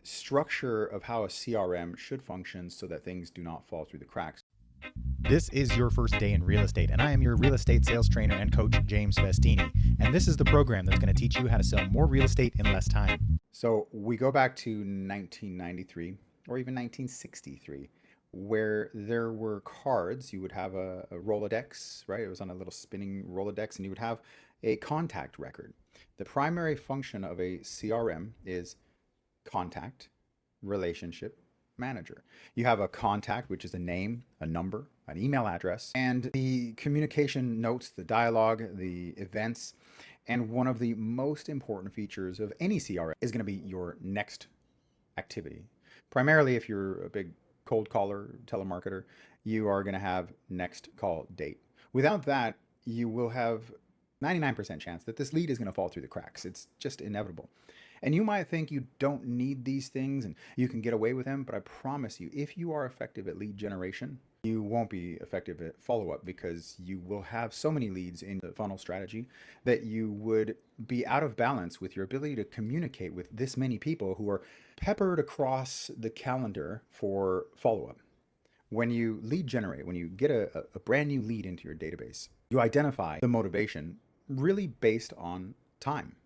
structure of how a CRM should function so that things do not fall through the cracks. This is your first day in real estate, and I am your real estate sales trainer and coach, James Festini. And this is the program that's going to teach you how to sell more real estate in less time. So we go back to 1993 or even 1963, where there were cards. You would have a Rolodex, right? It was on a little spinning Rolodex, and you would have a contact record. The primary function of a CRM is contact, relationship, manager. You have a contact, which is a name, a number, an email address, and the communication notes, the dialogue, the events. And one of the most important features of any CRM is going to be your next activity. Primarily, if you're a big cold caller, telemarketer, you are going to have next call date. Without that, you will have 99% chance that this lead is going to fall through the cracks. It's just inevitable. And you might think you don't need these things and you can get away with them, but I promise you, if you are effective at lead generation, you won't be effective at follow-up because you will have so many leads in the funnel strategy that you would be out of balance with your ability to communicate with this many people who are peppered across the calendar for follow-up. When you lead generate, when you get a brand new lead into your database, you identify the motivation really based on time.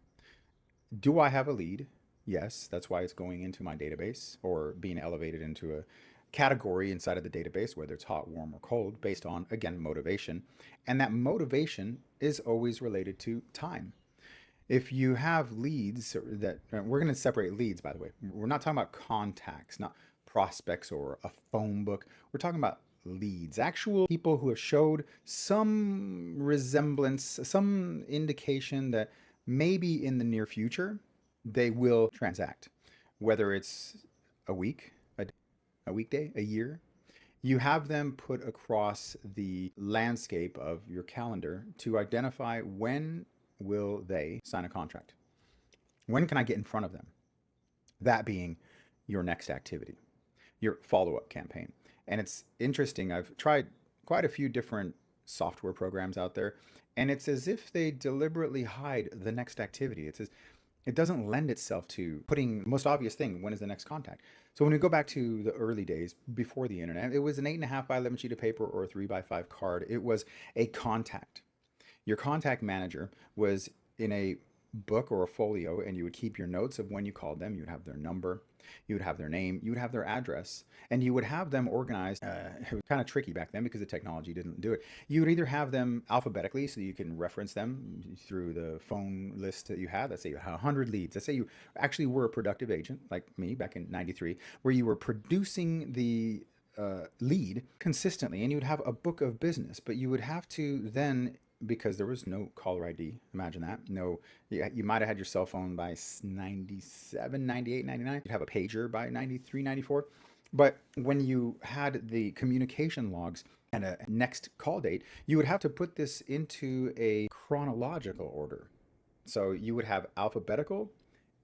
Do I have a lead? Yes, that's why it's going into my database or being elevated into a category inside of the database, whether it's hot, warm, or cold, based on, again, motivation. And that motivation is always related to time. If you have leads that, we're going to separate leads, by the way. We're not talking about contacts, not prospects or a phone book. We're talking about leads, actual people who have showed some resemblance, some indication that maybe in the near future, they will transact, whether it's a week, a weekday, a year. You have them put across the landscape of your calendar to identify when will they sign a contract. When can I get in front of them? That being your next activity, your follow-up campaign. And it's interesting, I've tried quite a few different software programs out there, and it's as if they deliberately hide the next activity. It doesn't lend itself to putting the most obvious thing, when is the next contact? So when we go back to the early days before the internet, it was an 8.5 by 11 sheet of paper or a 3 by 5 card. It was a contact. Your contact manager was in a book or a folio, and you would keep your notes of when you called them. You would have their number, you would have their name, you would have their address, and you would have them organized. It was kind of tricky back then because the technology didn't do it. You would either have them alphabetically so that you can reference them through the phone list that you had. Let's say you had 100 leads. Let's say you actually were a productive agent like me back in 93, where you were producing the lead consistently, and you would have a book of business, but you would have to then, because there was no caller ID, imagine that. No, you might have had your cell phone by 97, 98, 99. You'd have a pager by 93, 94. But when you had the communication logs and a next call date, you would have to put this into a chronological order. So you would have alphabetical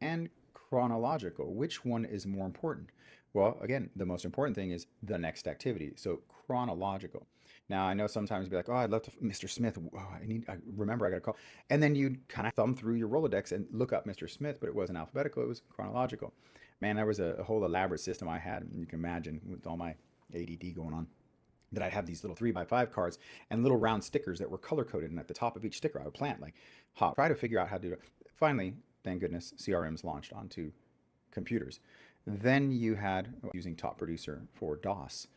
and chronological. Which one is more important? Well, again, the most important thing is the next activity. So chronological. Now, I know sometimes you'd be like, oh, I'd love to, Mr. Smith. Oh, I remember I got to call. And then you'd kind of thumb through your Rolodex and look up Mr. Smith, but it wasn't alphabetical, it was chronological. Man, there was a whole elaborate system I had. You can imagine with all my ADD going on, that I'd have these little 3 by 5 cards and little round stickers that were color coded. And at the top of each sticker, I would plant like, try to figure out how to do it. Finally, thank goodness, CRMs launched onto computers. Then you had using Top Producer for DOS.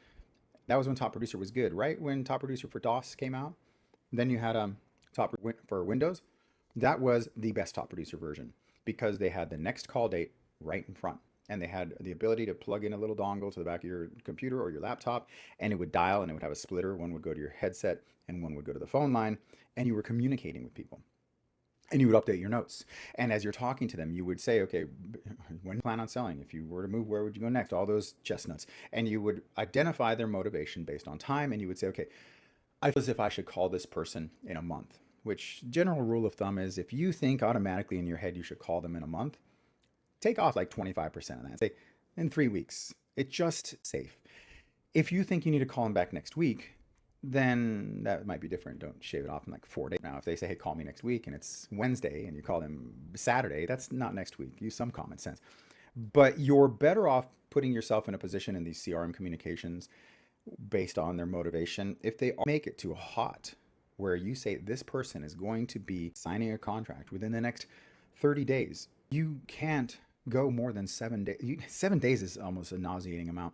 That was when Top Producer was good, right? When Top Producer for DOS came out. Then you had Top for Windows. That was the best Top Producer version because they had the next call date right in front. And they had the ability to plug in a little dongle to the back of your computer or your laptop, and it would dial, and it would have a splitter. One would go to your headset and one would go to the phone line, and you were communicating with people. And you would update your notes. And as you're talking to them, you would say, okay, when do you plan on selling? If you were to move, where would you go next? All those chestnuts. And you would identify their motivation based on time. And you would say, okay, I feel as if I should call this person in a month, which general rule of thumb is if you think automatically in your head you should call them in a month, take off like 25% of that. Say in 3 weeks. It's just safe. If you think you need to call them back next week, then that might be different. Don't shave it off in like 4 days. Now, if they say, hey, call me next week, and it's Wednesday, and you call them Saturday, that's not next week. Use some common sense. But you're better off putting yourself in a position in these CRM communications based on their motivation. If they make it too hot, where you say this person is going to be signing a contract within the next 30 days, you can't go more than 7 days. 7 days is almost a nauseating amount.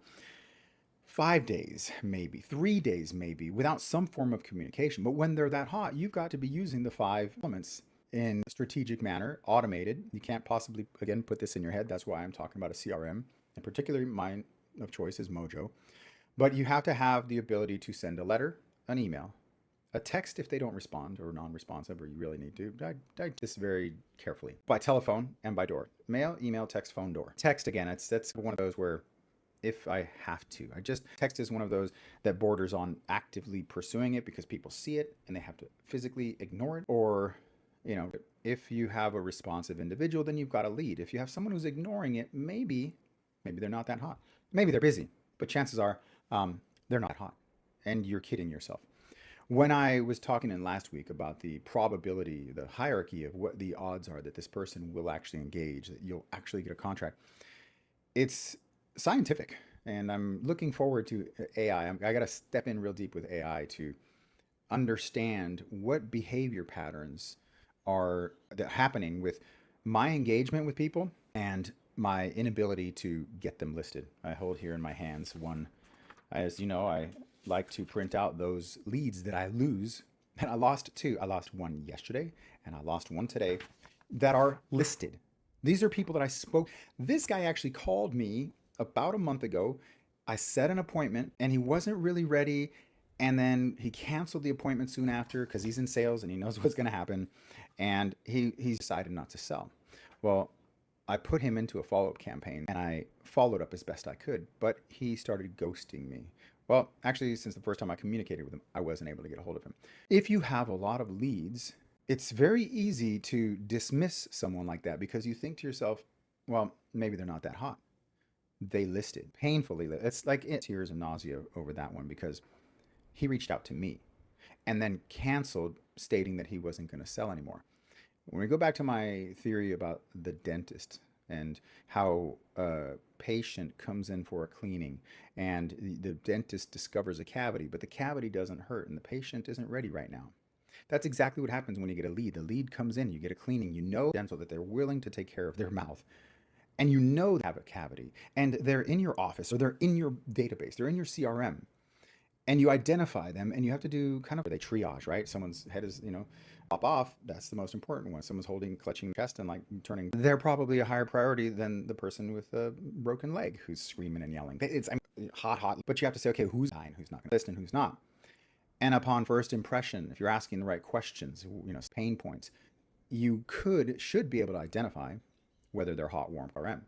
5 days, maybe 3 days, maybe without some form of communication. But when they're that hot, you've got to be using the 5 elements in a strategic manner, automated. You can't possibly, again, put this in your head. That's why I'm talking about a CRM. And particularly mine of choice is Mojo. But you have to have the ability to send a letter, an email, a text if they don't respond or non-responsive, or you really need to. I this very carefully. By telephone and by door. Mail, email, text, phone, door. Text, again, that's one of those where if I have to. Text is one of those that borders on actively pursuing it because people see it and they have to physically ignore it. Or, if you have a responsive individual, then you've got a lead. If you have someone who's ignoring it, maybe they're not that hot. Maybe they're busy, but chances are they're not hot. And you're kidding yourself. When I was talking in last week about the probability, the hierarchy of what the odds are that this person will actually engage, that you'll actually get a contract, it's scientific. And I'm looking forward to AI. I got to step in real deep with AI to understand what behavior patterns are happening with my engagement with people and my inability to get them listed. I hold here in my hands one. As you know, I like to print out those leads that I lose. And I lost two. I lost one yesterday and I lost one today that are listed. These are people that I spoke. This guy actually called me about a month ago. I set an appointment and he wasn't really ready. And then he canceled the appointment soon after because he's in sales and he knows what's going to happen. And he decided not to sell. Well, I put him into a follow-up campaign and I followed up as best I could, but he started ghosting me. Well, actually, since the first time I communicated with him, I wasn't able to get a hold of him. If you have a lot of leads, it's very easy to dismiss someone like that because you think to yourself, well, maybe they're not that hot. They listed painfully. It's like tears and nausea over that one because he reached out to me and then canceled stating that he wasn't going to sell anymore. When we go back to my theory about the dentist and how a patient comes in for a cleaning and the dentist discovers a cavity, but the cavity doesn't hurt and the patient isn't ready right now. That's exactly what happens when you get a lead. The lead comes in, you get a cleaning, dental, that they're willing to take care of their mouth. And they have a cavity and they're in your office or they're in your database, they're in your CRM. And you identify them and you have to do kind of, they triage, right? Someone's head is, pop off. That's the most important one. Someone's clutching chest and they're probably a higher priority than the person with a broken leg who's screaming and yelling. It's hot, but you have to say, okay, who's dying, who's not going to list and who's not. And upon first impression, if you're asking the right questions, pain points, should be able to identify whether they're hot, warm, or RM,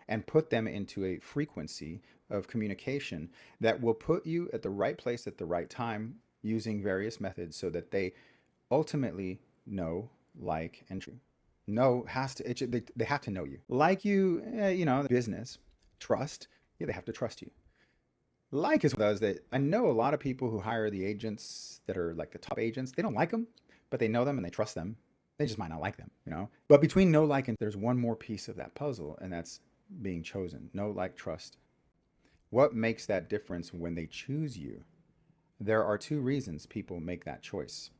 and put them into a frequency of communication that will put you at the right place at the right time using various methods so that they ultimately know, like, and true. They have to know you. Like you, business, trust, they have to trust you. Like is one of those that I know a lot of people who hire the agents that are like the top agents, they don't like them, but they know them and they trust them. They just might not like them, But between know, like, and there's one more piece of that puzzle, and that's being chosen. Know, like, trust. What makes that difference when they choose you? There are two reasons people make that choice.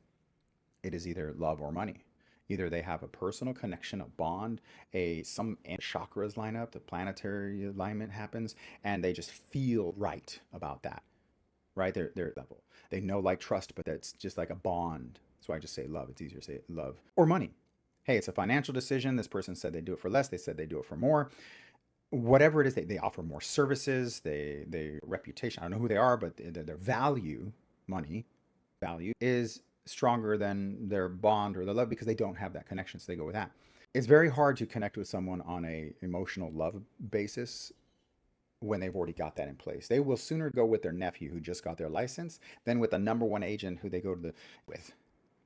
It is either love or money. Either they have a personal connection, a bond, some chakras line up, the planetary alignment happens, and they just feel right about that, right? They're level. They know, like, trust, but that's just like a bond. That's why I just say love. It's easier to say love. Or money. Hey, it's a financial decision. This person said they do it for less. They said they do it for more. Whatever it is, they offer more services. They reputation. I don't know who they are, but their value, money value, is stronger than their bond or their love because they don't have that connection. So they go with that. It's very hard to connect with someone on a emotional love basis when they've already got that in place. They will sooner go with their nephew who just got their license than with the number one agent who they go with,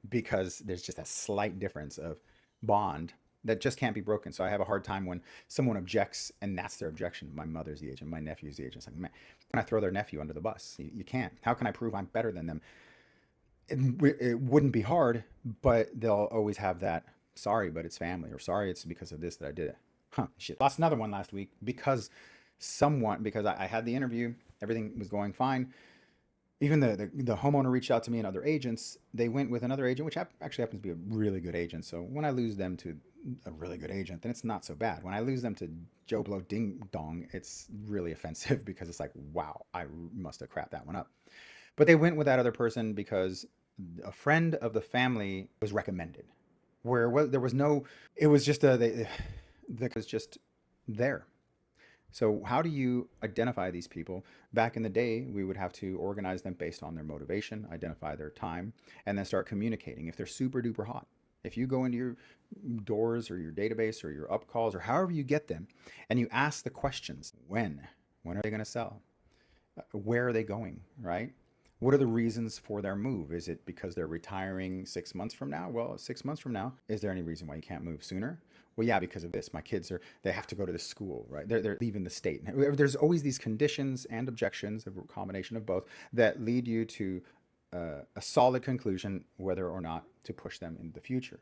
because there's just a slight difference of bond that just can't be broken. So I have a hard time when someone objects and that's their objection. My mother's the agent, my nephew's the agent. It's like, man, can I throw their nephew under the bus? You can't. How can I prove I'm better than them? It wouldn't be hard, but they'll always have that, sorry, but it's family, or sorry, it's because of this that I did it. Huh, shit. Lost another one last week because because I had the interview, everything was going fine. Even the homeowner reached out to me and other agents. They went with another agent, which actually happens to be a really good agent. So when I lose them to a really good agent, then it's not so bad. When I lose them to Joe Blow Ding Dong, it's really offensive because it's like, wow, I must have crapped that one up. But they went with that other person because a friend of the family was recommended. There was no, it was just that was just there. So, how do you identify these people? Back in the day, we would have to organize them based on their motivation, identify their time, and then start communicating if they're super duper hot. If you go into your doors or your database or your up calls or however you get them, and you ask the questions when are they going to sell? Where are they going, right? What are the reasons for their move? Is it because they're retiring 6 months from now? Well, 6 months from now, is there any reason why you can't move sooner? Well, yeah, because of this. My kids they have to go to the school, right? They're leaving the state. There's always these conditions and objections, a combination of both, that lead you to a solid conclusion whether or not to push them in the future.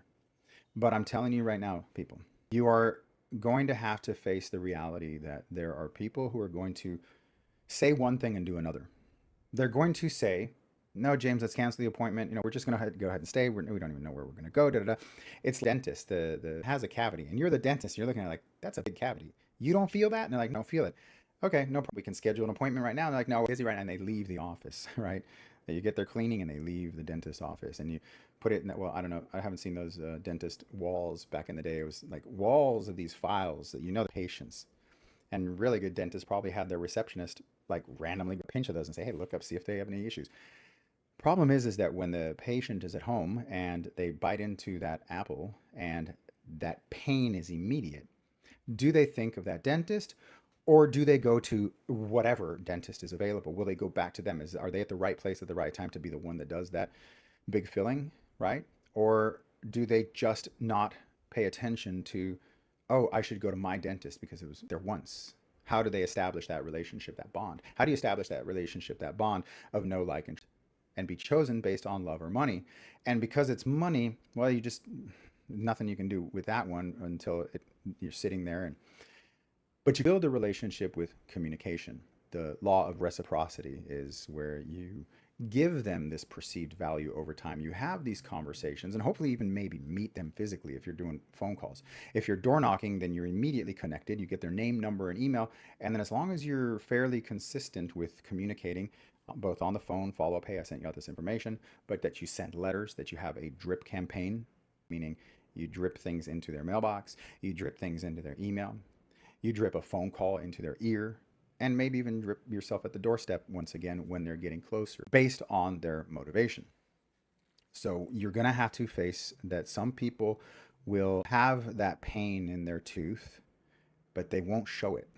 But I'm telling you right now, people, you are going to have to face the reality that there are people who are going to say one thing and do another. They're going to say, no, James, let's cancel the appointment. We're just going to go ahead and stay. We don't even know where we're going to go. Da, da, da. It's the dentist, the has a cavity, and you're the dentist. You're looking at it like, that's a big cavity. You don't feel that? And they're like, no, feel it. Okay, no problem. We can schedule an appointment right now. And they're like, no, we're busy right now. And they leave the office, right? You get their cleaning and they leave the dentist office, and you put it in that. Well, I don't know. I haven't seen those dentist walls back in the day. It was like walls of these files that the patients. And really good dentists probably had their receptionist like randomly pinch of those and say, hey, look up, see if they have any issues. Problem is that when the patient is at home and they bite into that apple and that pain is immediate, do they think of that dentist, or do they go to whatever dentist is available? Will they go back to them? Are they at the right place at the right time to be the one that does that big filling, right? Or do they just not pay attention to, oh, I should go to my dentist because it was there once? How do they establish that relationship, that bond? How do you establish that relationship, that bond of know, like, and be chosen based on love or money? And because it's money, well, nothing you can do with that one until you're sitting there. But you build a relationship with communication. The law of reciprocity is where you give them this perceived value over time. You have these conversations and hopefully even maybe meet them physically if you're doing phone calls. If you're door knocking, then you're immediately connected. You get their name, number, and email. And then as long as you're fairly consistent with communicating, both on the phone, follow up, hey, I sent you out this information, but that you send letters, that you have a drip campaign, meaning you drip things into their mailbox, you drip things into their email, you drip a phone call into their ear, and maybe even drip yourself at the doorstep once again when they're getting closer based on their motivation. So you're going to have to face that some people will have that pain in their tooth, but they won't show it.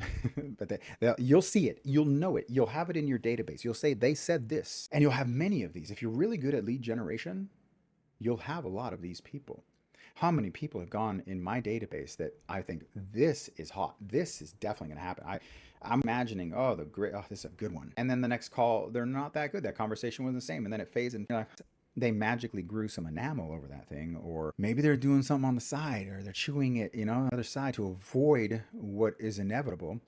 But you'll see it. You'll know it. You'll have it in your database. You'll say, they said this. And you'll have many of these. If you're really good at lead generation, you'll have a lot of these people. How many people have gone in my database that I think this is hot? This is definitely going to happen. I'm imagining, oh, this is a good one. And then the next call, they're not that good. That conversation was the same. And then it fades and they magically grew some enamel over that thing. Or maybe they're doing something on the side, or they're chewing it, on the other side to avoid what is inevitable.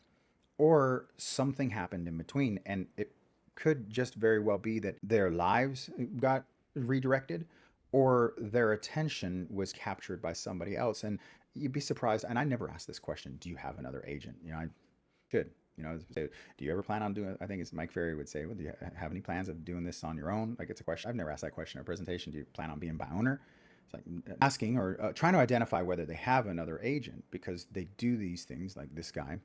Or something happened in between. And it could just very well be that their lives got redirected, or their attention was captured by somebody else. And you'd be surprised. And I never asked this question, do you have another agent? I should. Say, do you ever plan on doing it? I think it's Mike Ferry would say, well, do you have any plans of doing this on your own? Like, it's a question. I've never asked that question in a presentation. Do you plan on being by owner? It's like asking or trying to identify whether they have another agent, because they do these things like this guy.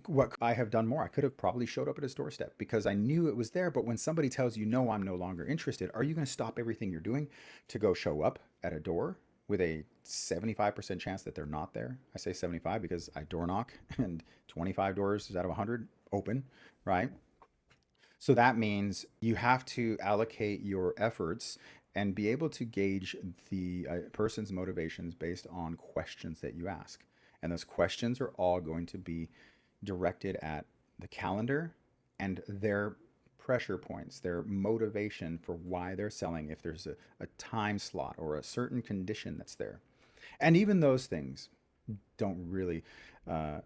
What I have done more, I could have probably showed up at his doorstep because I knew it was there. But when somebody tells you, no, I'm no longer interested, are you going to stop everything you're doing to go show up at a door with a 75% chance that they're not there? I say 75 because I door knock and 25 doors out of 100 open, right? So that means you have to allocate your efforts and be able to gauge the person's motivations based on questions that you ask. And those questions are all going to be directed at the calendar and their pressure points, their motivation for why they're selling, if there's a time slot or a certain condition that's there. And even those things, don't really uh,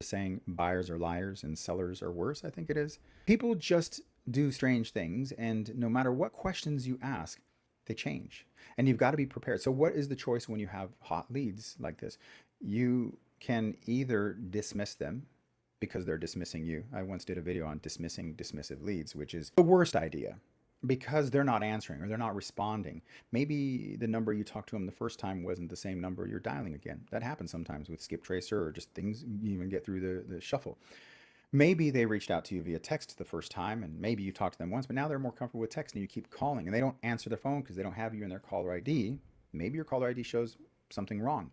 saying buyers are liars and sellers are worse, I think it is. People just do strange things, and no matter what questions you ask, they change. And you've got to be prepared. So, what is the choice when you have hot leads like this? You can either dismiss them because they're dismissing you. I once did a video on dismissing dismissive leads, which is the worst idea because they're not answering or they're not responding. Maybe the number you talked to them the first time wasn't the same number you're dialing again. That happens sometimes with skip tracer or just things you even get through the shuffle. Maybe they reached out to you via text the first time and maybe you talked to them once, but now they're more comfortable with text and you keep calling and they don't answer their phone because they don't have you in their caller ID. Maybe your caller ID shows something wrong.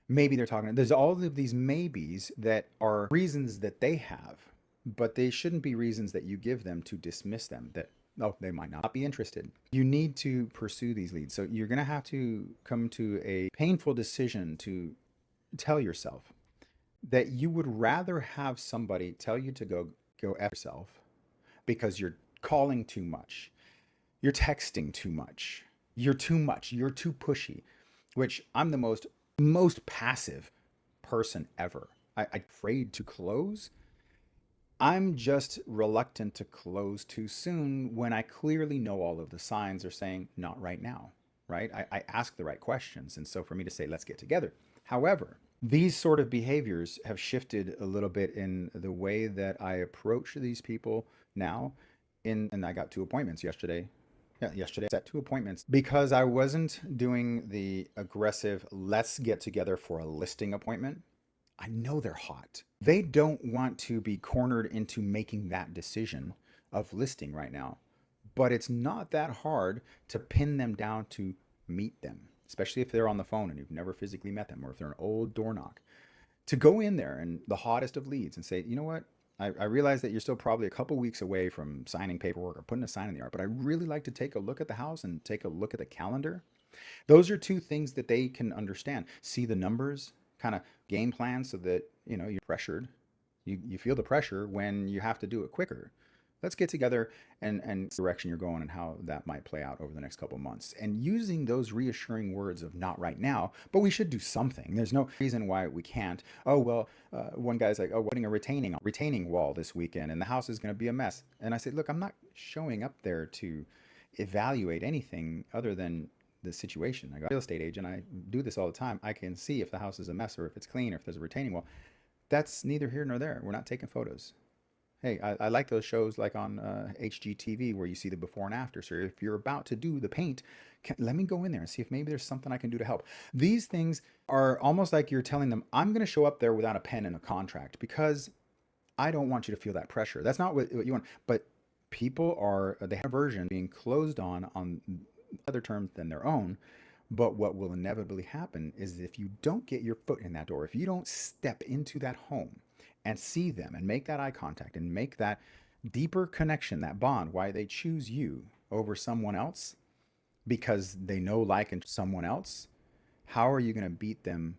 Maybe they're talking, there's all of these maybes that are reasons that they have, but they shouldn't be reasons that you give them to dismiss them, that oh, they might not be interested. You need to pursue these leads. So you're going to have to come to a painful decision to tell yourself that you would rather have somebody tell you to go F yourself because you're calling too much, you're texting too much, you're too pushy, which I'm the most passive person ever. I'm afraid to close. I'm just reluctant to close too soon when I clearly know all of the signs are saying not right now, right? I ask the right questions. And so for me to say, let's get together. However, these sort of behaviors have shifted a little bit in the way that I approach these people now. And I got 2 appointments yesterday. Yeah, yesterday I set 2 appointments because I wasn't doing the aggressive, let's get together for a listing appointment. I know they're hot. They don't want to be cornered into making that decision of listing right now. But it's not that hard to pin them down to meet them, especially if they're on the phone and you've never physically met them or if they're an old door knock. To go in there and the hottest of leads and say, you know what? I realize that you're still probably a couple weeks away from signing paperwork or putting a sign in the yard, but I really like to take a look at the house and take a look at the calendar. Those are two things that they can understand. See the numbers, kind of game plan so that, you're pressured. You feel the pressure when you have to do it quicker. Let's get together and direction you're going and how that might play out over the next couple of months. And using those reassuring words of not right now, but we should do something. There's no reason why we can't. Oh, well, one guy's like, oh, we're putting a retaining wall this weekend and the house is going to be a mess. And I said, look, I'm not showing up there to evaluate anything other than the situation. I got a real estate agent. I do this all the time. I can see if the house is a mess or if it's clean or if there's a retaining wall. That's neither here nor there. We're not taking photos. Hey, I like those shows like on HGTV where you see the before and after. So if you're about to do the paint, let me go in there and see if maybe there's something I can do to help. These things are almost like you're telling them, I'm going to show up there without a pen and a contract because I don't want you to feel that pressure. That's not what you want. But people they have aversion being closed on other terms than their own. But what will inevitably happen is if you don't get your foot in that door, if you don't step into that home and see them and make that eye contact and make that deeper connection, that bond, why they choose you over someone else because they know, like, and someone else, how are you going to beat them?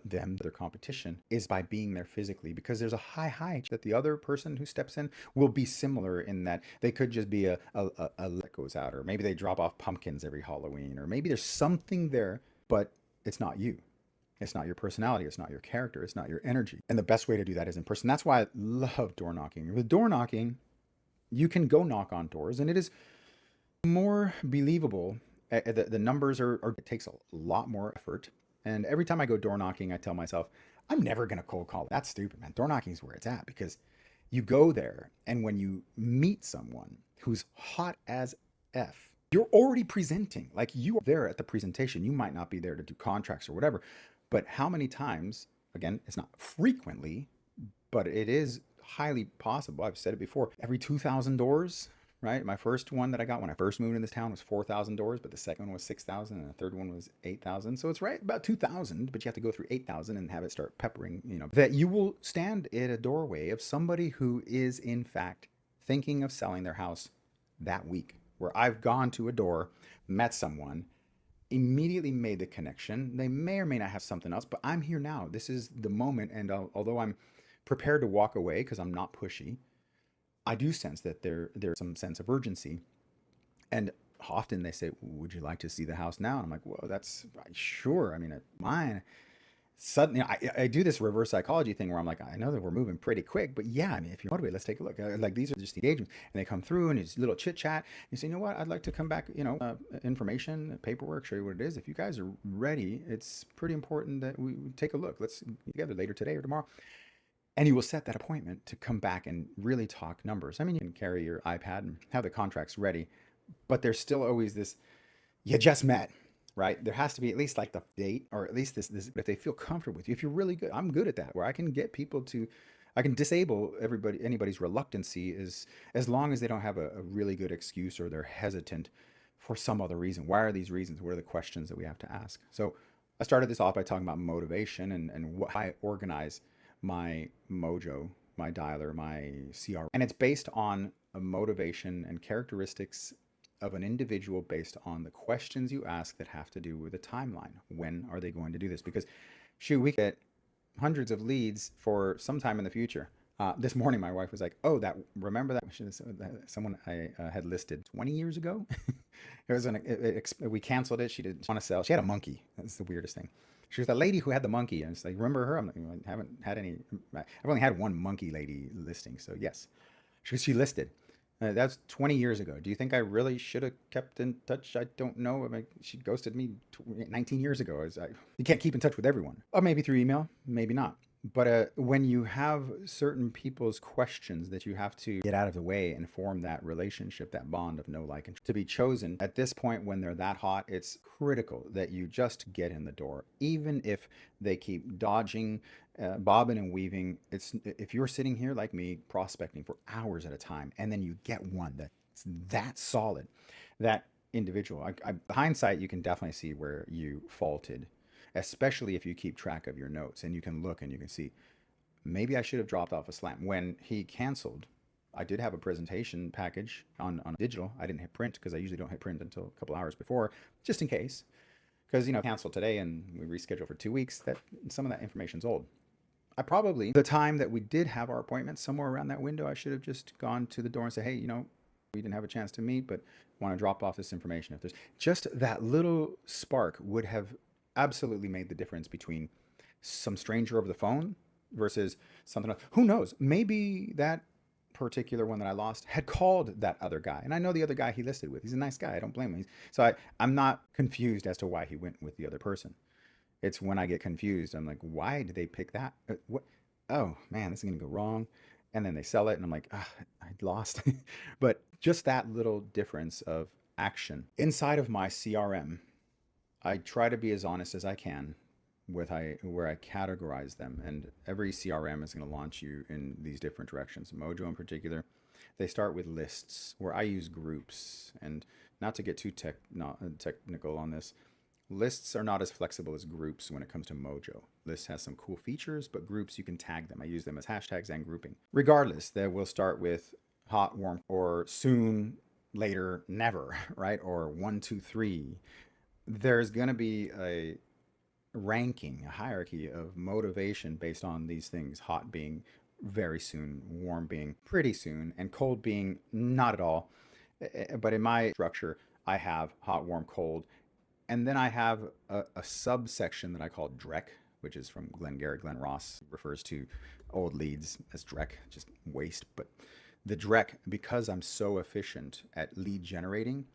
Their competition is by being there physically because there's a high that the other person who steps in will be similar in that they could just be a that goes out, or maybe they drop off pumpkins every Halloween, or maybe there's something there, but it's not you. It's not your personality. It's not your character. It's not your energy. And the best way to do that is in person. That's why I love door knocking. With door knocking, you can go knock on doors and it is more believable. The numbers it takes a lot more effort. And every time I go door knocking, I tell myself, I'm never going to cold call. That's stupid, man. Door knocking is where it's at because you go there and when you meet someone who's hot as F, you're already presenting. Like you are there at the presentation. You might not be there to do contracts or whatever, but how many times, again, it's not frequently, but it is highly possible. I've said it before, every 2,000 doors, right? My first one that I got when I first moved in this town was 4,000 doors, but the second one was 6,000 and the third one was 8,000. So it's right about 2,000, but you have to go through 8,000 and have it start peppering, that you will stand at a doorway of somebody who is in fact thinking of selling their house that week, where I've gone to a door, met someone, immediately made the connection. They may or may not have something else, but I'm here now. This is the moment. And although I'm prepared to walk away because I'm not pushy, I do sense that there's some sense of urgency. And often they say, would you like to see the house now? And I'm like, well, that's sure. I mean, mine. Suddenly, I do this reverse psychology thing where I'm like, I know that we're moving pretty quick, but yeah, I mean, if you're motivated, let's take a look. Like these are just the engagements, and they come through, and it's a little chit chat. You say, you know what, I'd like to come back, information, paperwork, show you what it is. If you guys are ready, it's pretty important that we take a look. Let's get together later today or tomorrow, and you will set that appointment to come back and really talk numbers. I mean, you can carry your iPad and have the contracts ready, but there's still always this, you just met, right? There has to be at least like the date, or at least this if they feel comfortable with you. If you're really good, I'm good at that, where I can get people to, I can disable anybody's reluctancy, is as long as they don't have a really good excuse or they're hesitant for some other reason. Why are these reasons? What are the questions that we have to ask? So I started this off by talking about motivation and how I organize my mojo, my dialer, my CRM. And it's based on a motivation and characteristics of an individual based on the questions you ask that have to do with a timeline. When are they going to do this? Because shoot, we get hundreds of leads for some time in the future. This morning, my wife was like, "Oh, remember that someone I had listed 20 years ago? It was we canceled it. She didn't want to sell. She had a monkey. That's the weirdest thing. She was the lady who had the monkey, and it's like, remember her? I'm like, I haven't had any. I've only had one monkey lady listing, so yes, she listed. That's 20 years ago. Do you think I really should have kept in touch? I don't know. I mean, she ghosted me 19 years ago. You can't keep in touch with everyone. Or maybe through email, maybe not. But when you have certain people's questions that you have to get out of the way and form that relationship, that bond of know, like, and to be chosen at this point when they're that hot, it's critical that you just get in the door. Even if they keep dodging, bobbing and weaving, if you're sitting here like me prospecting for hours at a time, and then you get one that's that solid, that individual, hindsight, you can definitely see where you faulted, especially if you keep track of your notes and you can look and you can see, maybe I should have dropped off a slam. When he canceled, I did have a presentation package on digital. I didn't hit print because I usually don't hit print until a couple hours before, just in case. Because, cancel today and we reschedule for 2 weeks, that some of that information's old. The time that we did have our appointment, somewhere around that window, I should have just gone to the door and said, hey, we didn't have a chance to meet, but want to drop off this information. If there's just that little spark would have absolutely made the difference between some stranger over the phone versus something else. Who knows? Maybe that particular one that I lost had called that other guy. And I know the other guy he listed with. He's a nice guy. I don't blame him. So I'm not confused as to why he went with the other person. It's when I get confused, I'm like, why did they pick that? What? Oh man, this is going to go wrong. And then they sell it and I'm like, I lost. But just that little difference of action inside of my CRM, I try to be as honest as I can with where I categorize them. And every CRM is going to launch you in these different directions. Mojo in particular, they start with lists where I use groups. And not to get too technical on this, lists are not as flexible as groups when it comes to Mojo. Lists has some cool features, but groups, you can tag them. I use them as hashtags and grouping. Regardless, they will start with hot, warm, or soon, later, never, right? Or 1, 2, 3. There's going to be a ranking, a hierarchy of motivation based on these things. Hot being very soon, warm being pretty soon, and cold being not at all. But in my structure, I have hot, warm, cold. And then I have a subsection that I call DREC, which is from Glenn Ross, refers to old leads as DREC, just waste. But the DREC, because I'm so efficient at lead generating,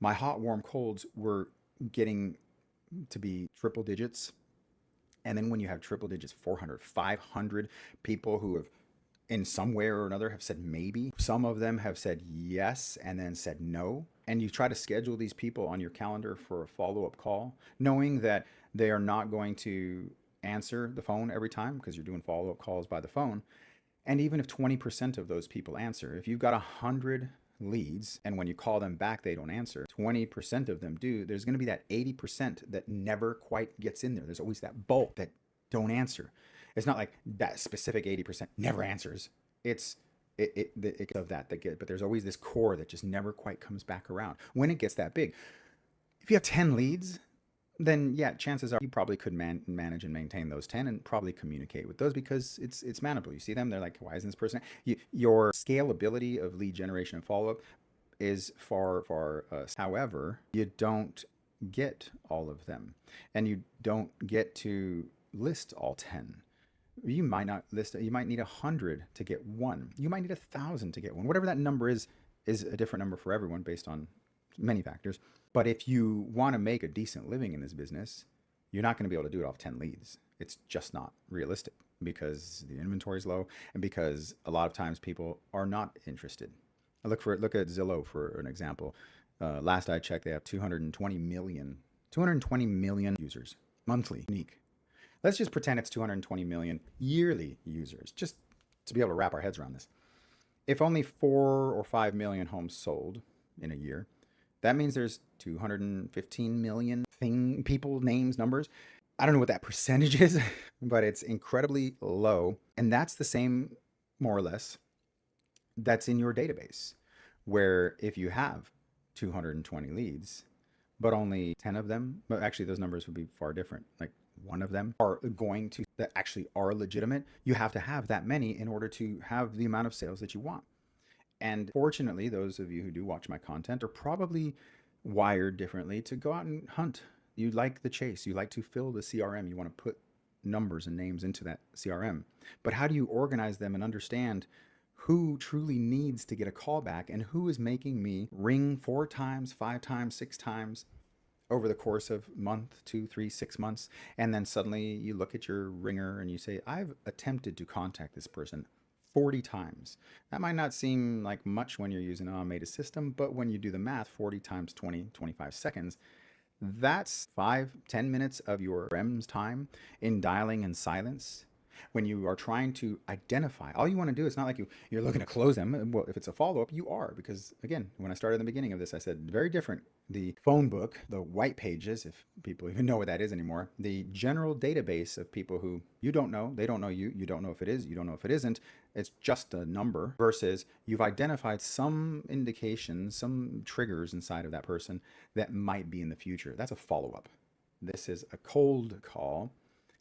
my hot, warm, colds were getting to be triple digits. And then when you have triple digits, 400, 500 people who have in some way or another have said maybe. Some of them have said yes and then said no. And you try to schedule these people on your calendar for a follow-up call, knowing that they are not going to answer the phone every time because you're doing follow-up calls by the phone. And even if 20% of those people answer, if you've got 100 leads and when you call them back, they don't answer, 20% of them do, there's going to be that 80% that never quite gets in there. There's always that bulk that don't answer. It's not like that specific 80% never answers. It's of that get, but there's always this core that just never quite comes back around. When it gets that big, if you have 10 leads, then yeah, chances are you probably could manage and maintain those 10 and probably communicate with those because it's manageable. You see them, they're like, why isn't this person? Your scalability of lead generation and follow-up is far, far. However, you don't get all of them, and you don't get to list all 10. You might not list it. You might need 100 to get one. You might need 1,000 to get one. Whatever that number is a different number for everyone based on many factors. But if you want to make a decent living in this business, you're not going to be able to do it off 10 leads. It's just not realistic because the inventory is low and because a lot of times people are not interested. Look at Zillow for an example. Last I checked, they have 220 million users monthly unique. Let's just pretend it's 220 million yearly users, just to be able to wrap our heads around this. If only 4 or 5 million homes sold in a year, that means there's 215 million people, names, numbers. I don't know what that percentage is, but it's incredibly low. And that's the same, more or less, that's in your database, where if you have 220 leads, but only 10 of them, but actually those numbers would be far different. Like one of them are going to, that actually are legitimate. You have to have that many in order to have the amount of sales that you want. And fortunately, those of you who do watch my content are probably wired differently to go out and hunt. You like the chase. You like to fill the CRM. You want to put numbers and names into that CRM. But how do you organize them and understand who truly needs to get a call back and who is making me ring 4 times, 5 times, 6 times over the course of month, 2, 3, 6 months? And then suddenly you look at your ringer and you say, I've attempted to contact this person 40 times. That might not seem like much when you're using an automated system, but when you do the math, 40 times 20, 25 seconds, that's 5-10 minutes of your REM's time in dialing in silence. When you are trying to identify, all you want to do, it's not like you're looking to close them. Well, if it's a follow-up, you are, because again, when I started in the beginning of this, I said very different. The phone book, the white pages, if people even know what that is anymore, the general database of people who you don't know, they don't know you, you don't know if it is, you don't know if it isn't, it's just a number, versus you've identified some indications, some triggers inside of that person that might be in the future. That's a follow-up. This is a cold call.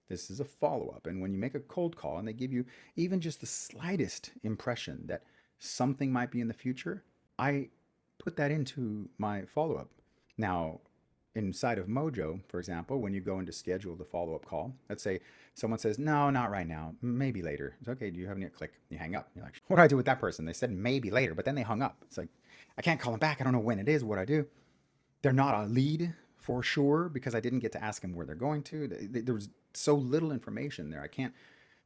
This is a follow-up. And when you make a cold call and they give you even just the slightest impression that something might be in the future, I put that into my follow-up. Now, inside of Mojo, for example, when you go in to schedule the follow-up call, let's say someone says, no, not right now, maybe later. It's okay, do you have any? Click, you hang up. You're like, what do I do with that person? They said maybe later, but then they hung up. It's like, I can't call them back. I don't know when it is, what I do. They're not a lead for sure because I didn't get to ask them where they're going to. There was so little information there. I can't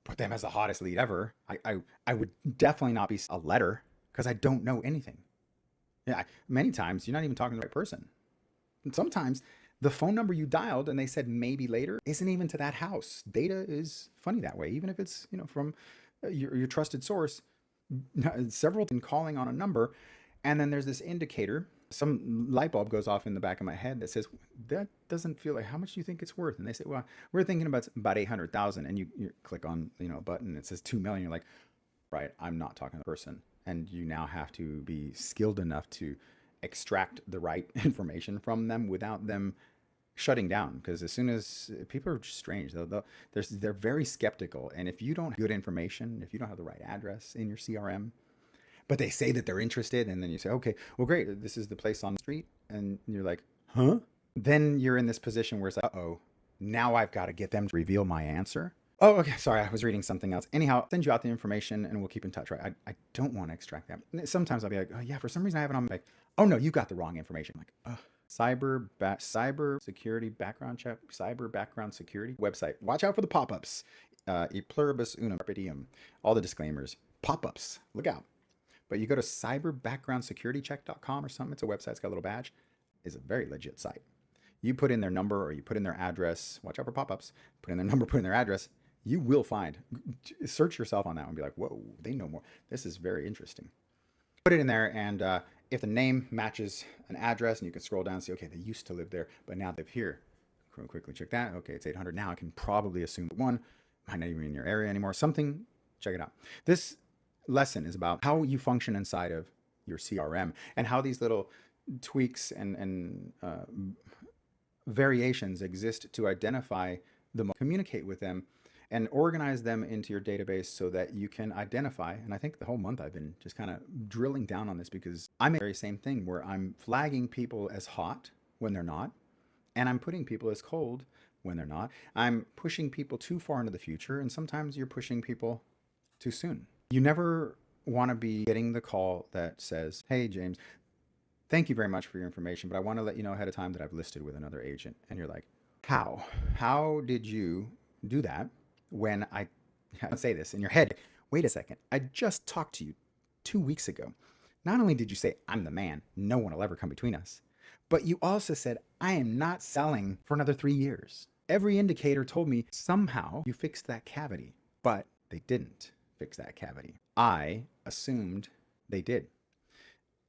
put them as the hottest lead ever. I would definitely not be a letter because I don't know anything. Yeah, many times you're not even talking to the right person. And sometimes the phone number you dialed and they said maybe later isn't even to that house. Data is funny that way, even if it's from your trusted source. Several in calling on a number, and then there's this indicator. Some light bulb goes off in the back of my head that says, that doesn't feel like, how much do you think it's worth? And they say, well, we're thinking about 800,000. And you click on a button, it says 2 million. You're like, right, I'm not talking to the person. And you now have to be skilled enough to extract the right information from them without them shutting down. Because as soon as people are strange, they're very skeptical. And if you don't have good information, if you don't have the right address in your CRM, but they say that they're interested, and then you say, okay, well, great, this is the place on the street. And you're like, huh? Then you're in this position where it's like, uh-oh, now I've got to get them to reveal my answer. Oh, okay, sorry, I was reading something else. Anyhow, I'll send you out the information and we'll keep in touch, right? I don't want to extract that. Sometimes I'll be like, oh yeah, for some reason I have it on, like, oh no, you got the wrong information. I'm like, cyber security background check, cyber background security website. Watch out for the pop-ups. E pluribus unum carpe diem. All the disclaimers. Pop-ups, look out. But you go to cyberbackgroundsecuritycheck.com or something. It's a website. It's got a little badge. It's a very legit site. You put in their number or you put in their address. Watch out for pop-ups. Put in their number, put in their address. You will find. Search yourself on that one and be like, whoa, they know more. This is very interesting. Put it in there, and if the name matches an address, and you can scroll down and see, okay, they used to live there, but now they live here. Quickly check that. Okay, it's 800 now. I can probably assume one might not even be in your area anymore. Something. Check it out. This lesson is about how you function inside of your CRM and how these little tweaks and variations exist to identify communicate with them and organize them into your database so that you can identify. And I think the whole month I've been just kind of drilling down on this because I'm the very same thing where I'm flagging people as hot when they're not, and I'm putting people as cold when they're not. I'm pushing people too far into the future, and sometimes you're pushing people too soon. You never want to be getting the call that says, "Hey, James, thank you very much for your information, but I want to let you know ahead of time that I've listed with another agent." And you're like, how? How did you do that when I say this in your head? Wait a second. I just talked to you 2 weeks ago. Not only did you say, "I'm the man, no one will ever come between us," but you also said, "I am not selling for another 3 years." Every indicator told me somehow you fixed that cavity, but they didn't fix that cavity. I assumed they did.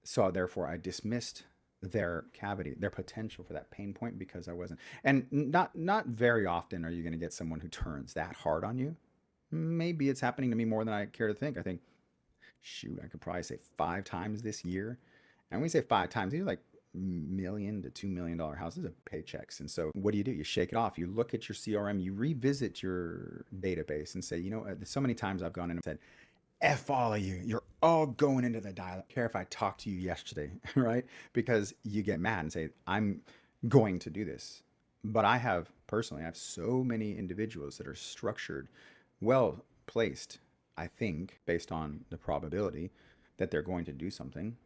So therefore I dismissed their cavity, their potential for that pain point, because I wasn't. And not very often are you going to get someone who turns that hard on you. Maybe it's happening to me more than I care to think. I think, shoot, I could probably say 5 times this year. And when we say 5 times, these are like $1 to $2 million houses of paychecks. And so what do? You shake it off. You look at your CRM, you revisit your database and say, so many times I've gone in and said, "F all of you. You're all going into the dial. I don't care if I talked to you yesterday," right? Because you get mad and say, "I'm going to do this." But I have so many individuals that are structured, well placed, I think, based on the probability that they're going to do something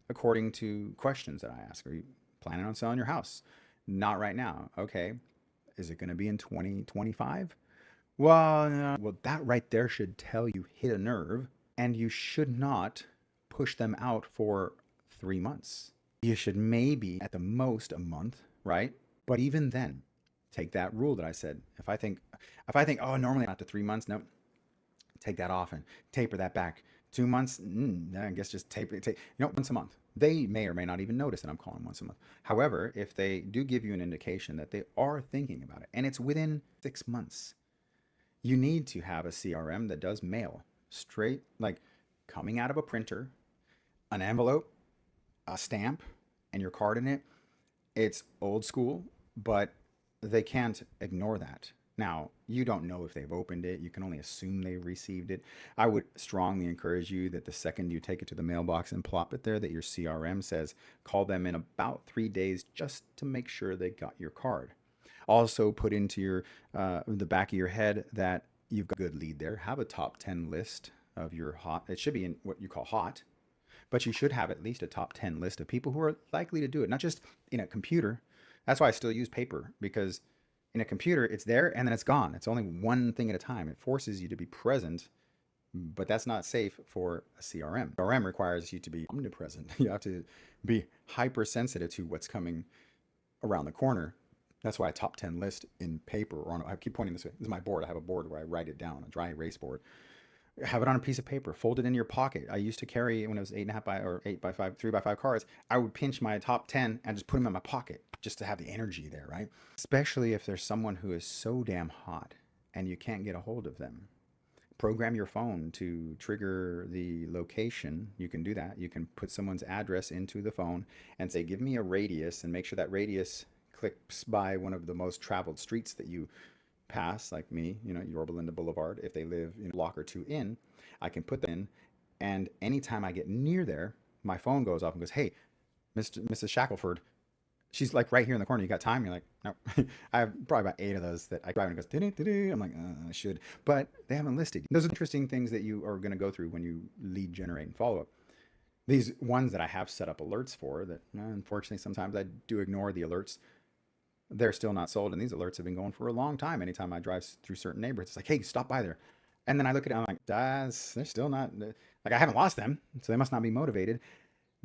according to questions that I ask. Are you planning on selling your house? Not right now. Okay. Is it going to be in 2025? Well, no. Well, that right there should tell you hit a nerve, and you should not push them out for 3 months. You should maybe at the most a month, right? But even then, take that rule that I said. If I think, oh, normally not to 3 months, no, take that off and taper that back. 2 months, I guess just taper it. Once a month. They may or may not even notice that I'm calling once a month. However, if they do give you an indication that they are thinking about it, and it's within 6 months, you need to have a CRM that does mail straight, like coming out of a printer, an envelope, a stamp, and your card in it. It's old school, but they can't ignore that. Now, you don't know if they've opened it. You can only assume they received it. I would strongly encourage you that the second you take it to the mailbox and plop it there, that your CRM says, call them in about 3 days just to make sure they got your card. Also put into your the back of your head that you've got a good lead there. Have a top 10 list of your hot. It should be in what you call hot, but you should have at least a top 10 list of people who are likely to do it, not just in a computer. That's why I still use paper, because in a computer, it's there and then it's gone. It's only one thing at a time. It forces you to be present, but that's not safe for a CRM. CRM requires you to be omnipresent. You have to be hypersensitive to what's coming around the corner. That's why I top 10 list in paper, or I keep pointing this way. This is my board. I have a board where I write it down, a dry erase board. Have it on a piece of paper, fold it in your pocket. I used to carry, when it was 8.5 by or 8x5, 3x5 cards, I would pinch my top 10 and just put them in my pocket just to have the energy there, right? Especially if there's someone who is so damn hot and you can't get a hold of them. Program your phone to trigger the location. You can do that. You can put someone's address into the phone and say, give me a radius, and make sure that radius clicks by one of the most traveled streets that you pass, like me, Yorba Linda Boulevard. If they live a block or two in, I can put them in, and anytime I get near there, my phone goes off and goes, "Hey, Mrs. Shackelford, she's like right here in the corner. You got time?" You're like, "No." I have probably about 8 of those that I drive and it goes, "Doo-doo-doo-doo." I'm like, I should, but they haven't listed. Those are interesting things that you are going to go through when you lead generate and follow up. These ones that I have set up alerts for, that unfortunately sometimes I do ignore the alerts. They're still not sold, and these alerts have been going for a long time. Anytime I drive through certain neighborhoods, it's like, "Hey, stop by there." And then I look at it, I'm like, they're still not, like, I haven't lost them, so they must not be motivated.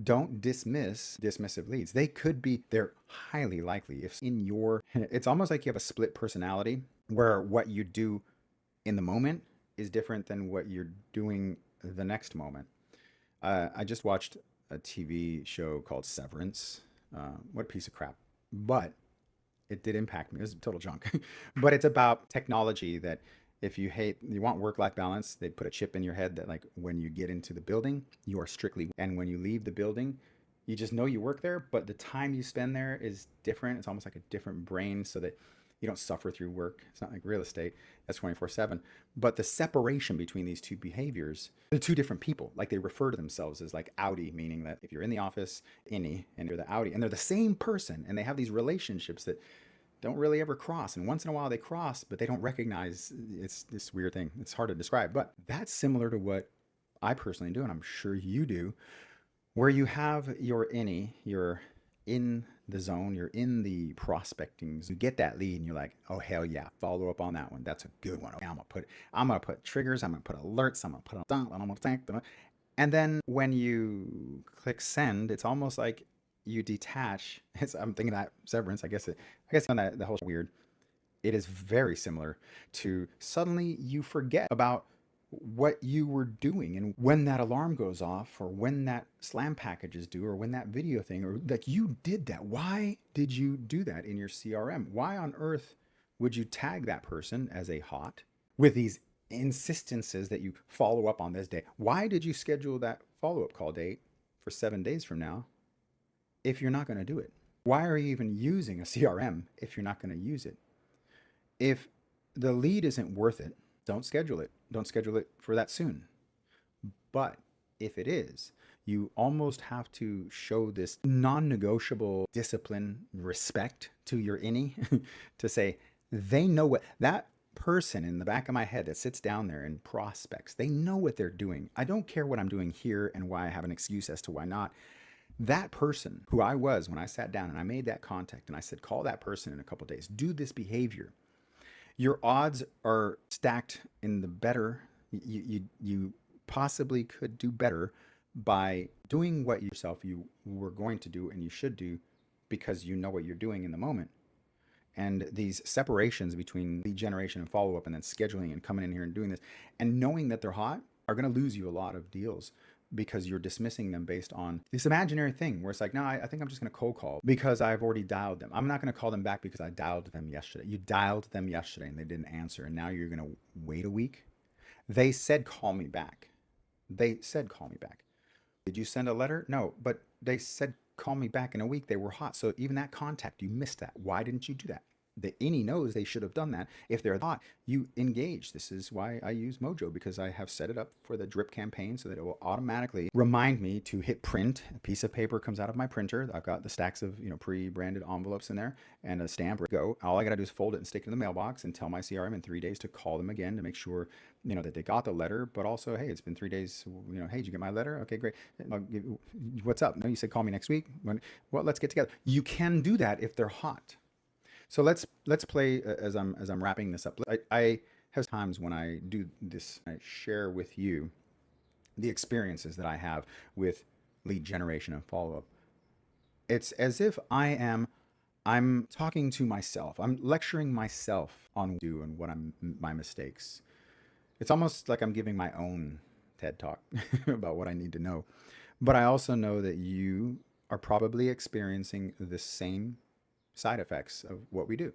Don't dismiss dismissive leads. They're highly likely. If in your, it's almost like you have a split personality, where what you do in the moment is different than what you're doing the next moment. I just watched a TV show called Severance. What a piece of crap. But it did impact me. It was total junk. But it's about technology, that if you want work-life balance, they put a chip in your head that, like, when you get into the building, you are strictly, and when you leave the building, you just know you work there, but the time you spend there is different. It's almost like a different brain, so that You don't suffer through work. It's not like real estate. That's 24/7. But the separation between these two behaviors, they're two different people. Like they refer to themselves as like outie, meaning that if you're in the office, innie, and you're the outie, and they're the same person, and they have these relationships that don't really ever cross. And once in a while they cross, but they don't recognize. It's this weird thing. It's hard to describe, but that's similar to what I personally do, and I'm sure you do, where you have your innie, you're in the zone, you're in the prospecting, you get that lead and you're like, oh hell yeah, follow up on that one. That's a good one. Okay, I'm gonna put triggers, I'm gonna put alerts, I'm gonna put and then when you click send, it's almost like you detach. I'm thinking that severance, I guess on that the whole weird. It is very similar to suddenly you forget about what you were doing, and when that alarm goes off or when that slam package is due or when that video thing, or like you did that. Why did you do that in your CRM? Why on earth would you tag that person as a hot with these insistences that you follow up on this day? Why did you schedule that follow-up call date for 7 days from now if you're not going to do it? Why are you even using a CRM if you're not going to use it? If the lead isn't worth it, don't schedule it. Don't schedule it for that soon. But if it is, you almost have to show this non-negotiable discipline, respect to your innie to say, they know what that person in the back of my head that sits down there and prospects, they know what they're doing. I don't care what I'm doing here and why I have an excuse as to why not. That person who I was when I sat down and I made that contact and I said, call that person in a couple days, do this behavior. Your odds are stacked in the better. You possibly could do better by doing what yourself you were going to do and you should do because you know what you're doing in the moment. And these separations between lead generation and follow-up and then scheduling and coming in here and doing this and knowing that they're hot are going to lose you a lot of deals because you're dismissing them based on this imaginary thing where it's like, no, I think I'm just going to cold call because I've already dialed them. I'm not going to call them back because I dialed them yesterday. You dialed them yesterday and they didn't answer, and now you're going to wait a week. They said, call me back. They said, call me back. Did you send a letter? No, but they said, call me back in a week. They were hot. So even that contact, you missed that. Why didn't you do that? The innie knows they should have done that. If they're hot, you engage. This is why I use Mojo, because I have set it up for the drip campaign so that it will automatically remind me to hit print. A piece of paper comes out of my printer. I've got the stacks of pre-branded envelopes in there and a stamp. Go. All I got to do is fold it and stick it in the mailbox and tell my CRM in 3 days to call them again to make sure that they got the letter. But also, hey, it's been 3 days. Hey, did you get my letter? Okay, great. What's up? No, you said call me next week. Well, let's get together. You can do that if they're hot. So let's play as I'm wrapping this up. I have times when I do this, I share with you the experiences that I have with lead generation and follow-up. It's as if I'm talking to myself. I'm lecturing myself on what I do and what my mistakes. It's almost like I'm giving my own TED talk about what I need to know. But I also know that you are probably experiencing the same side effects of what we do.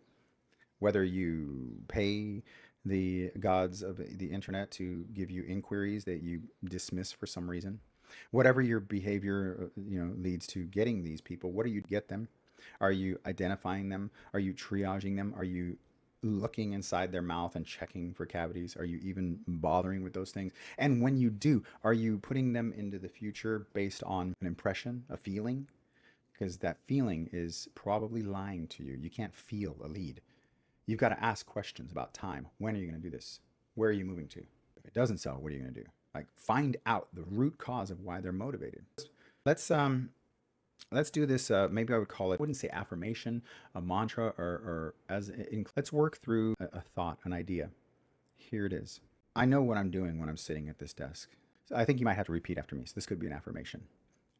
Whether you pay the gods of the internet to give you inquiries that you dismiss for some reason, whatever your behavior leads to getting these people, what do you get them? Are you identifying them? Are you triaging them? Are you looking inside their mouth and checking for cavities? Are you even bothering with those things? And when you do, are you putting them into the future based on an impression, a feeling? Because that feeling is probably lying to you. You can't feel a lead. You've got to ask questions about time. When are you going to do this? Where are you moving to? If it doesn't sell, what are you going to do? Like, find out the root cause of why they're motivated. Let's do this. Maybe I would call it, I wouldn't say affirmation, a mantra, let's work through a thought, an idea. Here it is. I know what I'm doing when I'm sitting at this desk. So I think you might have to repeat after me. So this could be an affirmation.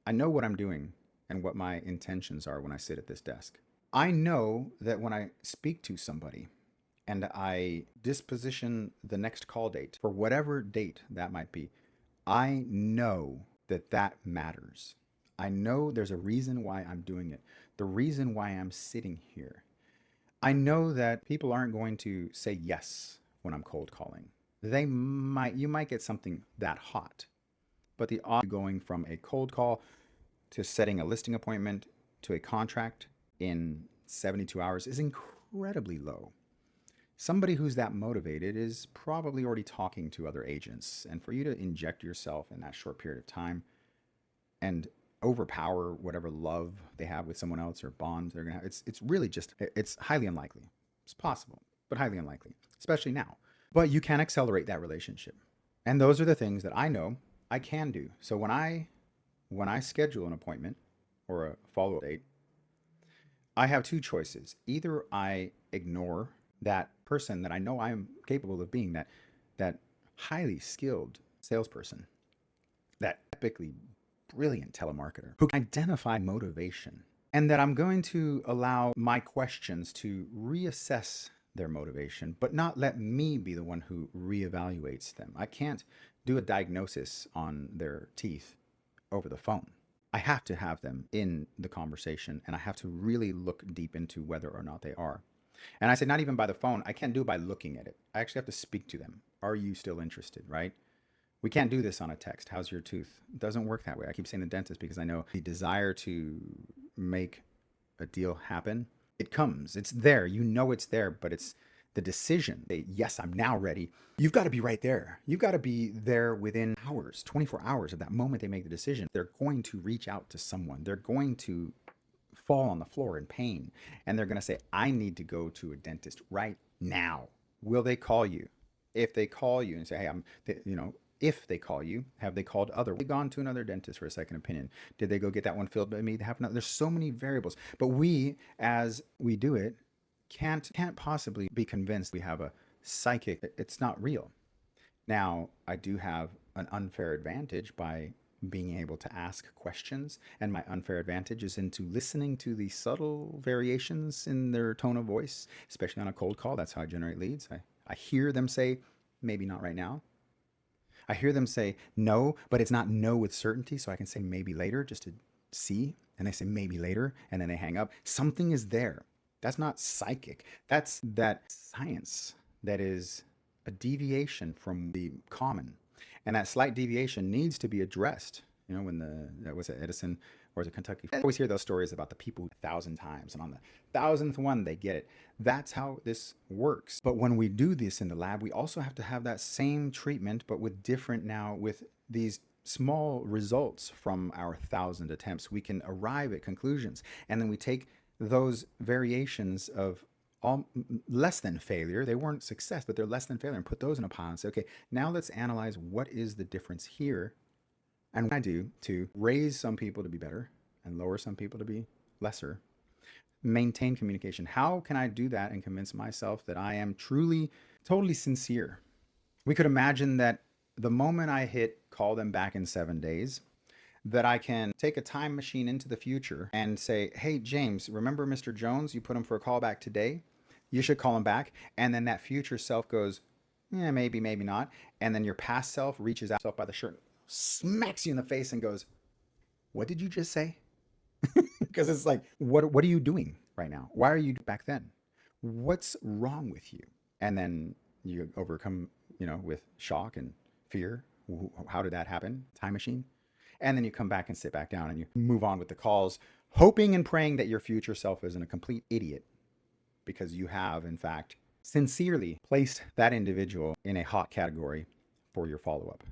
I know what I'm doing and what my intentions are when I sit at this desk. I know that when I speak to somebody and I disposition the next call date for whatever date that might be, I know that that matters. I know there's a reason why I'm doing it, the reason why I'm sitting here. I know that people aren't going to say yes when I'm cold calling. You might get something that hot, but the odds of going from a cold call to setting a listing appointment to a contract in 72 hours is incredibly incredibly low. Somebody who's that motivated is probably already talking to other agents. And for you to inject yourself in that short period of time and overpower whatever love they have with someone else or bond they're gonna have, it's really just, it's highly unlikely. It's possible, but highly unlikely, especially now. But you can accelerate that relationship. And those are the things that I know I can do. So when I schedule an appointment or a follow-up date, I have two choices. Either I ignore that person that I know I am capable of being, that highly skilled salesperson, that epically brilliant telemarketer who can identify motivation, and that I'm going to allow my questions to reassess their motivation, but not let me be the one who reevaluates them. I can't do a diagnosis on their teeth over the phone. I have to have them in the conversation, and I have to really look deep into whether or not they are. And I said, not even by the phone. I can't do it by looking at it. I actually have to speak to them. Are you still interested, right? We can't do this on a text. How's your tooth? It doesn't work that way. I keep saying the dentist because I know the desire to make a deal happen, it comes. It's there. You know it's there, but it's the decision. Yes, I'm now ready. You've got to be right there. You've got to be there within hours, 24 hours of that moment they make the decision. They're going to reach out to someone. They're going to fall on the floor in pain, and they're going to say, I need to go to a dentist right now. Will they call you? If they call you and say, hey, if they call you, have they called other? Have they gone to another dentist for a second opinion? Did they go get that one filled by me? There's so many variables, but we, as we do it, can't possibly be convinced we have a psychic. It's not real. Now, I do have an unfair advantage by being able to ask questions, and my unfair advantage is into listening to the subtle variations in their tone of voice, especially on a cold call. That's how I generate leads. I hear them say, maybe not right now. I hear them say no, but it's not no with certainty, so I can say maybe later just to see, and they say maybe later, and then they hang up. Something is there. That's not psychic. That's that science that is a deviation from the common. And that slight deviation needs to be addressed. You know, when was it Edison or was it Kentucky? I always hear those stories about the people 1,000 times, and on the 1,000th one, they get it. That's how this works. But when we do this in the lab, we also have to have that same treatment, but with these small results from our 1,000 attempts. We can arrive at conclusions, and then we take those variations of less than failure. They weren't success, but they're less than failure, and put those in a pile and say, okay, now let's analyze what is the difference here, and what I do to raise some people to be better and lower some people to be lesser. Maintain communication. How can I do that and convince myself that I am truly, totally sincere? We could imagine that the moment I hit call them back in 7 days, that I can take a time machine into the future and say, hey, James, remember Mr. Jones? You put him for a call back today. You should call him back. And then that future self goes, yeah, maybe, maybe not. And then your past self reaches out by the shirt, smacks you in the face and goes, what did you just say? Because it's like, what are you doing right now? Why are you back then? What's wrong with you? And then you overcome, with shock and fear. How did that happen? Time machine. And then you come back and sit back down and you move on with the calls, hoping and praying that your future self isn't a complete idiot, because you have, in fact, sincerely placed that individual in a hot category for your follow-up.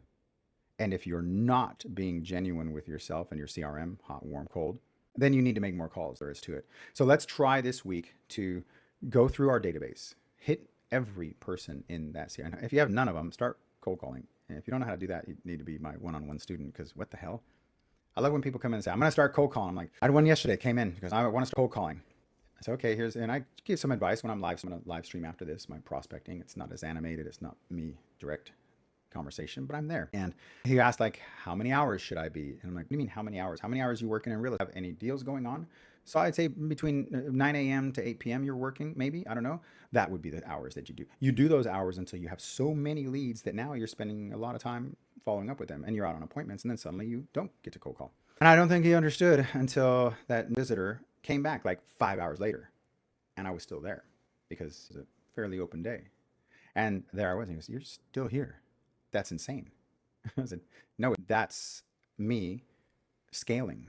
And if you're not being genuine with yourself and your CRM, hot, warm, cold, then you need to make more calls. There is to it. So let's try this week to go through our database, hit every person in that CRM. If you have none of them, start cold calling. And if you don't know how to do that, you need to be my one-on-one student, because what the hell? I love when people come in and say, I'm going to start cold calling. I'm like, I had one yesterday, came in because I want to start cold calling. I said, okay, and I give some advice when I'm live. So I'm going to live stream after this, my prospecting. It's not as animated. It's not me direct conversation, but I'm there. And he asked, like, how many hours should I be? And I'm like, what do you mean, how many hours? How many hours are you working in real estate? Have any deals going on? So I'd say between 9 a.m. to 8 p.m. you're working, maybe. I don't know. That would be the hours that you do. You do those hours until you have so many leads that now you're spending a lot of time following up with them, and you're out on appointments, and then suddenly you don't get to cold call. And I don't think he understood until that visitor came back like 5 hours later, and I was still there because it's a fairly open day. And there I was, and he goes, you're still here. That's insane. I said, no, that's me scaling.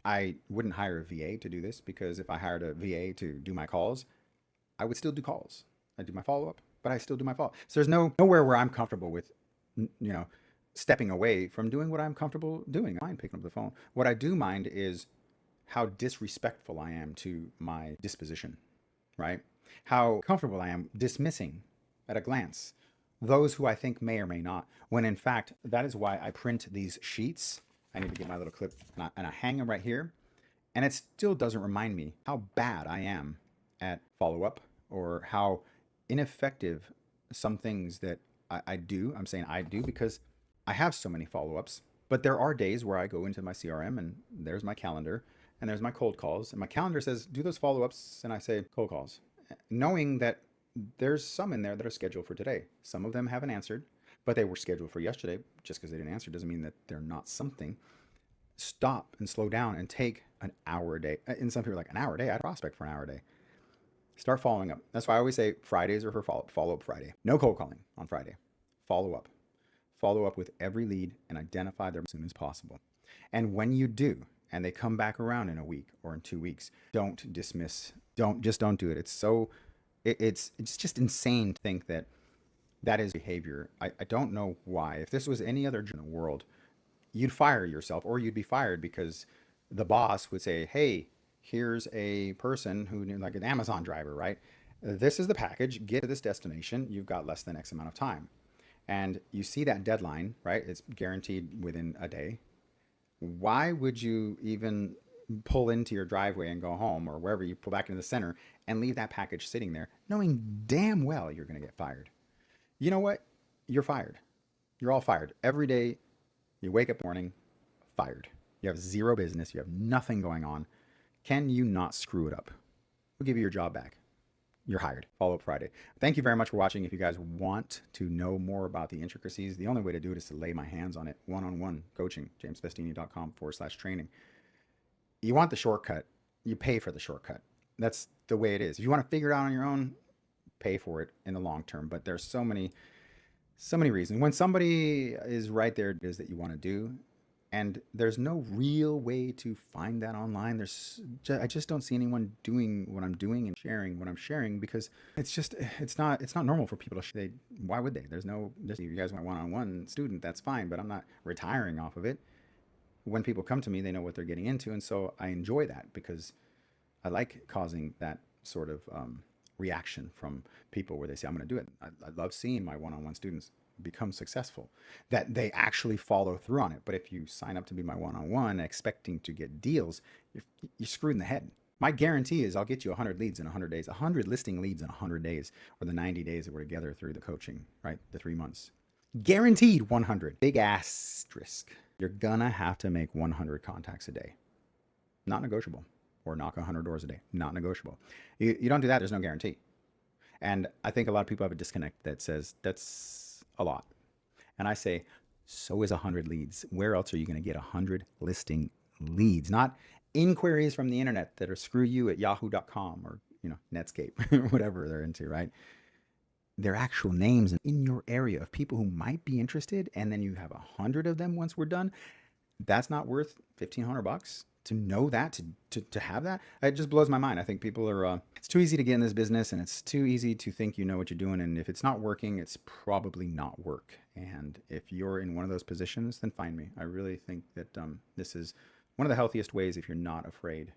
I wouldn't hire a VA to do this, because if I hired a VA to do my calls, I would still do calls. I do my follow up, but I still do my follow up. So there's nowhere where I'm comfortable with, stepping away from doing what I'm comfortable doing. I mind picking up the phone. What I do mind is how disrespectful I am to my disposition, right? How comfortable I am dismissing at a glance those who I think may or may not, when in fact, that is why I print these sheets. I need to get my little clip and I hang them right here. And it still doesn't remind me how bad I am at follow up or how ineffective some things that I do. I'm saying I do because I have so many follow ups. But there are days where I go into my CRM and there's my calendar and there's my cold calls. And my calendar says, do those follow ups. And I say, cold calls, knowing that there's some in there that are scheduled for today. Some of them haven't answered, but they were scheduled for yesterday. Just because they didn't answer doesn't mean that they're not something. Stop and slow down and take an hour a day. And some people are like, an hour a day? I prospect for an hour a day. Start following up. That's why I always say Fridays are for follow up Friday. No cold calling on Friday. Follow up. Follow up with every lead and identify them as soon as possible. And when you do, and they come back around in a week or in 2 weeks, don't dismiss. Don't do it. It's just insane to think that that is behavior. I don't know why. If this was any other job in the world, you'd fire yourself or you'd be fired because the boss would say, hey, here's a person who, like an Amazon driver, right? This is the package. Get to this destination. You've got less than X amount of time. And you see that deadline, right? It's guaranteed within a day. Why would you even pull into your driveway and go home or wherever you pull back into the center and leave that package sitting there knowing damn well you're going to get fired? You know what? You're fired. You're all fired. Every day you wake up morning, fired. You have zero business. You have nothing going on. Can you not screw it up? We'll give you your job back. You're hired. Follow up Friday. Thank you very much for watching. If you guys want to know more about the intricacies, the only way to do it is to lay my hands on it. One-on-one coaching, jamesvestini.com/training. You want the shortcut, you pay for the shortcut. That's the way it is. If you want to figure it out on your own, pay for it in the long term. But there's so many reasons. When somebody is right there, it is that you want to do, and there's no real way to find that online. I just don't see anyone doing what I'm doing and sharing what I'm sharing because it's not normal for people to. Why would they? If you guys want one-on-one student, that's fine, but I'm not retiring off of it. When people come to me, they know what they're getting into, and so I enjoy that because I like causing that sort of reaction from people where they say, I'm going to do it. I love seeing my one-on-one students become successful, that they actually follow through on it. But if you sign up to be my one-on-one expecting to get deals, you're screwed in the head. My guarantee is I'll get you 100 leads in 100 days, 100 listing leads in 100 days, or the 90 days that we're together through the coaching, right? The 3 months. Guaranteed 100. Big asterisk. You're gonna have to make 100 contacts a day. Not negotiable. Or knock 100 doors a day. Not negotiable. You don't do that, there's no guarantee. And I think a lot of people have a disconnect that says that's a lot. And I say, so is 100 leads. Where else are you going to get 100 listing leads? Not inquiries from the internet that are screw you at yahoo.com or Netscape or whatever they're into, right? They're actual names in your area of people who might be interested, and then you have 100 of them once we're done. That's not worth $1,500 to know that, to have that. It just blows my mind. I think people are, it's too easy to get in this business, and it's too easy to think you know what you're doing. And if it's not working, it's probably not work. And if you're in one of those positions, then find me. I really think that this is one of the healthiest ways if you're not afraid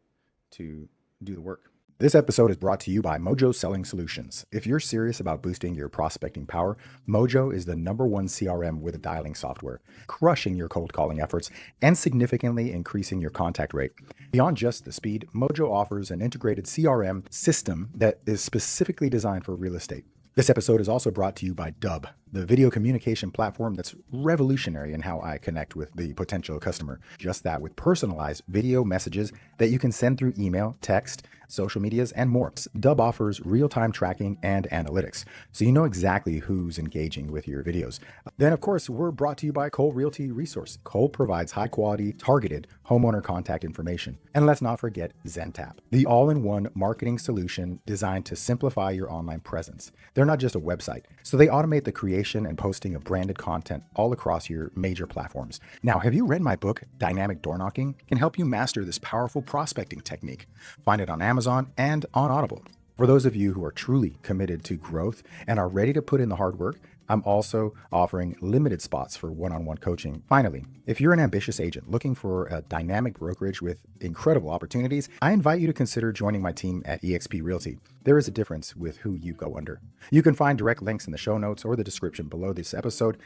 to do the work. This episode is brought to you by Mojo Selling Solutions. If you're serious about boosting your prospecting power, Mojo is the #1 CRM with dialing software, crushing your cold calling efforts and significantly increasing your contact rate. Beyond just the speed, Mojo offers an integrated CRM system that is specifically designed for real estate. This episode is also brought to you by Dub, the video communication platform that's revolutionary in how I connect with the potential customer. Just that, with personalized video messages that you can send through email, text, social medias, and more. Dub offers real-time tracking and analytics, so you know exactly who's engaging with your videos. Then, of course, we're brought to you by Cole Realty Resource. Cole provides high-quality, targeted homeowner contact information. And let's not forget ZenTap, the all-in-one marketing solution designed to simplify your online presence. They're not just a website, so they automate the creation and posting of branded content all across your major platforms. Now, have you read my book, Dynamic Door Knocking? It can help you master this powerful prospecting technique. Find it on Amazon and on Audible. For those of you who are truly committed to growth and are ready to put in the hard work, I'm also offering limited spots for one-on-one coaching. Finally, if you're an ambitious agent looking for a dynamic brokerage with incredible opportunities, I invite you to consider joining my team at eXp Realty. There is a difference with who you go under. You can find direct links in the show notes or the description below this episode.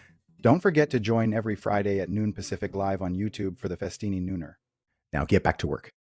Don't forget to join every Friday at noon Pacific live on YouTube for the Festini Nooner. Now get back to work.